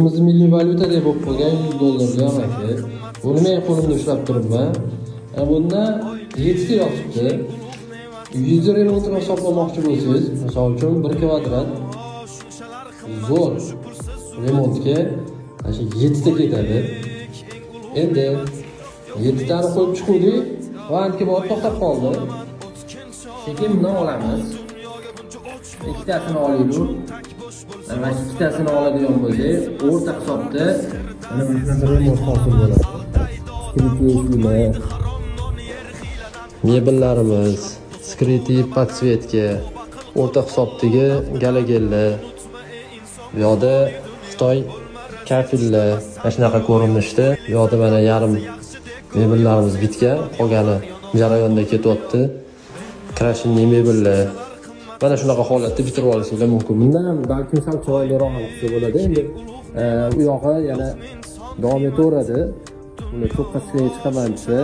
o'zimizni milliy valyuta deb bo'lib qolgan $100 amaki. Buni men qo'limda ushlab turibman. Bunda 7 ta yotibdi. 100 lira o'tirib hisoblamoqchi bo'lsangiz, misol uchun 1 kvadrat zo'r remontga mana 7 ta ketadi. Endi 7 tani qo'yib chiquvdik, vantga borib to'xtab qoldi. Sekin buni olamiz. Ikkitasini olaylik. Mana ikkitasini oladigan bo'lsak, o'rta hisobda mana bundan remont hosil bo'ladi. Mebellarimiz, skrytiy podsvetka, o'rta hisobdagi galagellar, bu yoqda Xitoy kafillar, mana shunaqa ko'rinishda. Bu yoqda mana yarim mebellarimiz bitgan, qolgani jarayonda ketyapti. Krashinli mebellar. Mana shunaqa holatda bitirib olishingiz mumkin. Bundan balkim sal chiroyliroq qilsa bo'ladi. Endi u yog'i yana davom etaveradi. Uni cho'qqisiga chiqaman desa